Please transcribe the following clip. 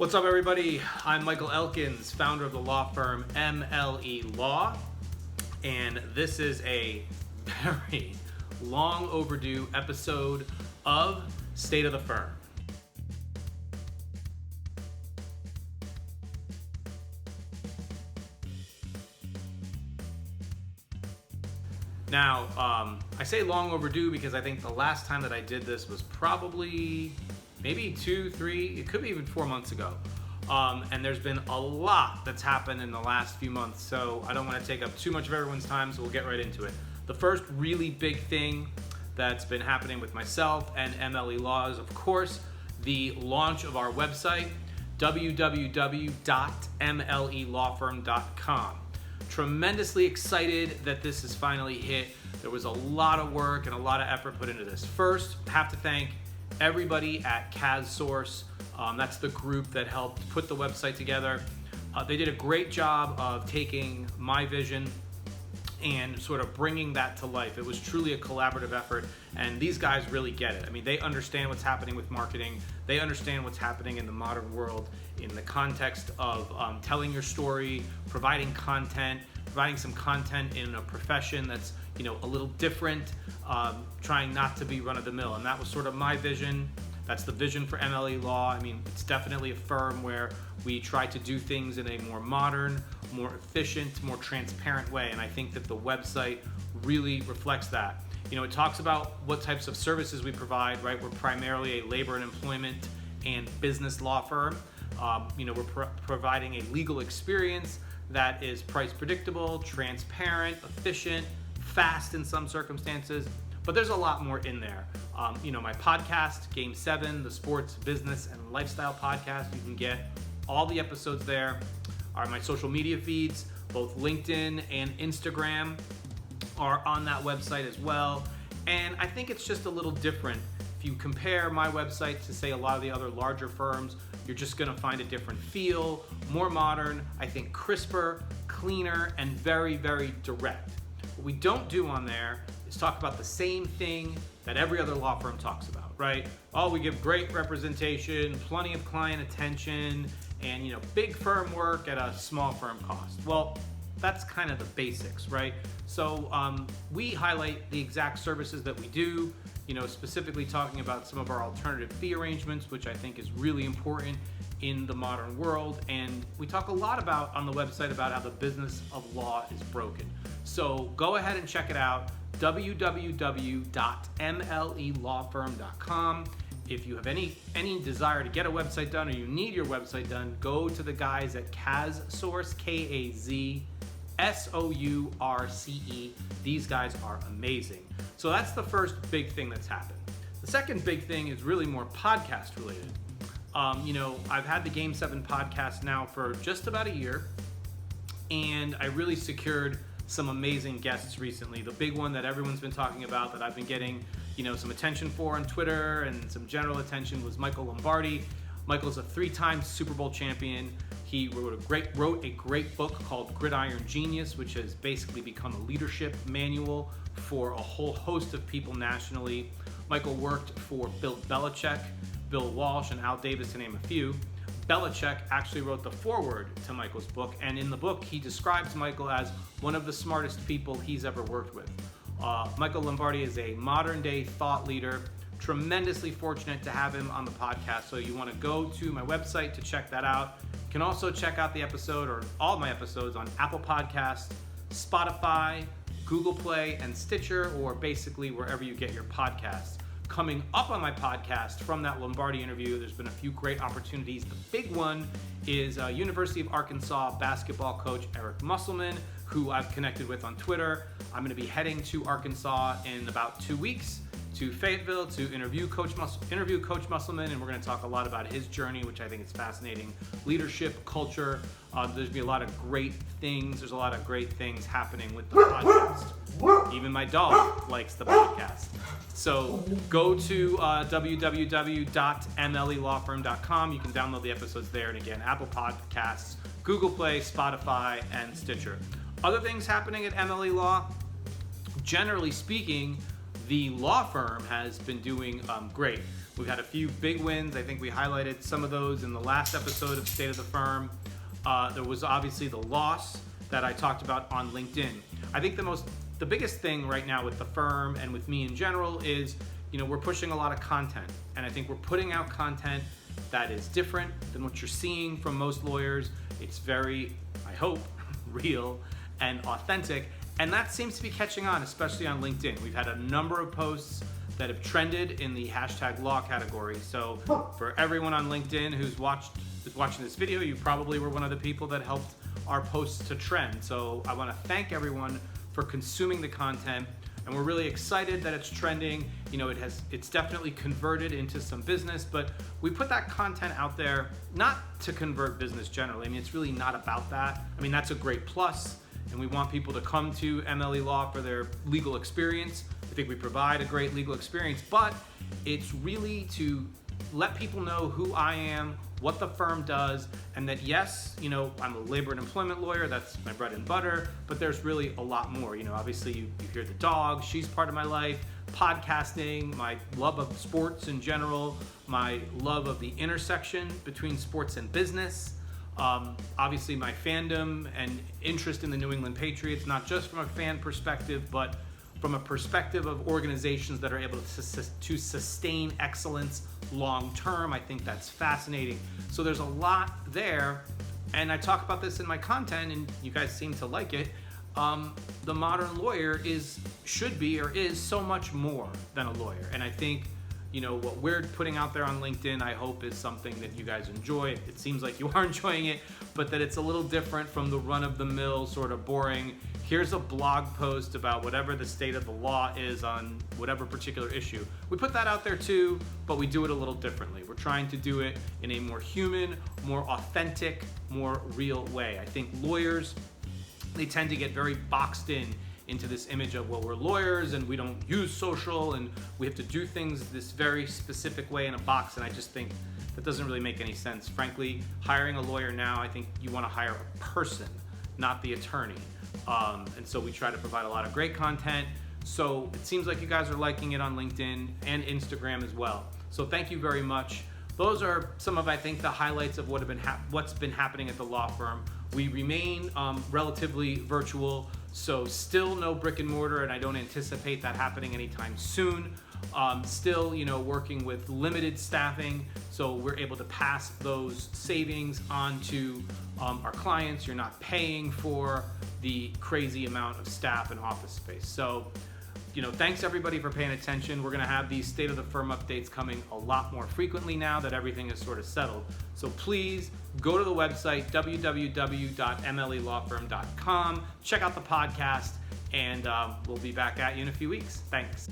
What's up, everybody? I'm Michael Elkins, founder of the law firm MLE Law, and this is a very long overdue episode of State of the Firm. Now, I say long overdue because I think the last time that I did this was probably maybe 2, 3, it could be even 4 months ago. And there's been a lot that's happened in the last few months, so I don't want to take up too much of everyone's time, so we'll get right into it. The first really big thing that's been happening with myself and MLE Law is, of course, the launch of our website, www.mlelawfirm.com. Tremendously excited that this has finally hit. There was a lot of work and a lot of effort put into this. First, I have to thank everybody at CASSource. That's the group that helped put the website together. They did a great job of taking my vision and sort of bringing that to life. It was truly a collaborative effort, and these guys really get it. I mean, they understand what's happening with marketing. They understand what's happening in the modern world in the context of telling your story, providing some content in a profession that's, a little different, trying not to be run-of-the-mill. And that was sort of my vision. That's the vision for MLE Law. I mean, it's definitely a firm where we try to do things in a more modern, more efficient, more transparent way. And I think that the website really reflects that. It talks about what types of services we provide, right? We're primarily a labor and employment and business law firm. We're providing a legal experience that is price predictable, transparent, efficient, fast in some circumstances, but there's a lot more in there. My podcast, Game 7, the sports, business, and lifestyle podcast, you can get all the episodes there. My social media feeds, both LinkedIn and Instagram, are on that website as well. And I think it's just a little different. If you compare my website to, say, a lot of the other larger firms, you're just going to find a different feel, more modern, I think crisper, cleaner, and very, very direct. What we don't do on there is talk about the same thing that every other law firm talks about, right? Oh, we give great representation, plenty of client attention, and big firm work at a small firm cost. Well, that's kind of the basics, right? So we highlight the exact services that we do, specifically talking about some of our alternative fee arrangements, which I think is really important in the modern world. And we talk a lot about on the website about how the business of law is broken. So go ahead and check it out, www.mlelawfirm.com. If you have any desire to get a website done or you need your website done, go to the guys at CASSource, KAZSOURCE. These guys are amazing. So that's the first big thing that's happened. The second big thing is really more podcast related. I've had the Game 7 podcast now for just about a year, and I really secured some amazing guests recently. The big one that everyone's been talking about that I've been getting, some attention for on Twitter and some general attention was Michael Lombardi. Michael's a 3-time Super Bowl champion. He wrote a great book called Gridiron Genius, which has basically become a leadership manual for a whole host of people nationally. Michael worked for Bill Belichick, Bill Walsh, and Al Davis, to name a few. Belichick actually wrote the foreword to Michael's book, and in the book, he describes Michael as one of the smartest people he's ever worked with. Michael Lombardi is a modern-day thought leader. Tremendously fortunate to have him on the podcast, so you want to go to my website to check that out. You can also check out the episode, or all of my episodes, on Apple Podcasts, Spotify, Google Play, and Stitcher, or basically wherever you get your podcasts. Coming up on my podcast from that Lombardi interview, there's been a few great opportunities. The big one is University of Arkansas basketball coach Eric Musselman, who I've connected with on Twitter. I'm going to be heading to Arkansas in about 2 weeks to Fayetteville to interview Coach Musselman, and we're going to talk a lot about his journey, which I think is fascinating. Leadership, culture. There's going to be a lot of great things. There's a lot of great things happening with the podcast. Even my dog likes the podcast. So go to www.mlelawfirm.com. You can download the episodes there. And again, Apple Podcasts, Google Play, Spotify, and Stitcher. Other things happening at MLE Law. Generally speaking, the law firm has been doing great. We've had a few big wins. I think we highlighted some of those in the last episode of State of the Firm. There was obviously the loss that I talked about on LinkedIn. I think the biggest thing right now with the firm and with me in general is, we're pushing a lot of content, and I think we're putting out content that is different than what you're seeing from most lawyers. It's very, I hope, real and authentic, and that seems to be catching on, especially on LinkedIn. We've had a number of posts that have trended in the #law category. So for everyone on LinkedIn who's watching this video, you probably were one of the people that helped our posts to trend. So I want to thank everyone for consuming the content, and we're really excited that it's trending. It's definitely converted into some business, but we put that content out there not to convert business generally. It's really not about that. That's a great plus, and we want people to come to MLE Law for their legal experience. I think we provide a great legal experience, but it's really to let people know who I am, what the firm does, and that yes, I'm a labor and employment lawyer, that's my bread and butter, but there's really a lot more. Obviously you hear the dog, she's part of my life, podcasting, my love of sports in general, my love of the intersection between sports and business, obviously my fandom and interest in the New England Patriots, not just from a fan perspective, but from a perspective of organizations that are able to sustain excellence long term. I think that's fascinating. So there's a lot there, and I talk about this in my content, and you guys seem to like it. The modern lawyer should be so much more than a lawyer, and I think what we're putting out there on LinkedIn, I hope, is something that you guys enjoy. It seems like you are enjoying it, but that it's a little different from the run-of-the-mill sort of boring, here's a blog post about whatever the state of the law is on whatever particular issue. We put that out there too, but we do it a little differently. We're trying to do it in a more human, more authentic, more real way. I think lawyers, they tend to get very boxed into this image of, we're lawyers and we don't use social and we have to do things this very specific way in a box, and I just think that doesn't really make any sense. Frankly, hiring a lawyer now, I think you want to hire a person, not the attorney. And so we try to provide a lot of great content. So it seems like you guys are liking it on LinkedIn and Instagram as well. So thank you very much. Those are some of, I think, the highlights of what's been happening at the law firm. We remain relatively virtual, so still no brick and mortar, and I don't anticipate that happening anytime soon. Still, working with limited staffing, so we're able to pass those savings on to our clients. You're not paying for the crazy amount of staff and office space. So, thanks everybody for paying attention. We're going to have these State of the Firm updates coming a lot more frequently now that everything is sort of settled. So please go to the website, www.mlelawfirm.com. Check out the podcast, and we'll be back at you in a few weeks. Thanks.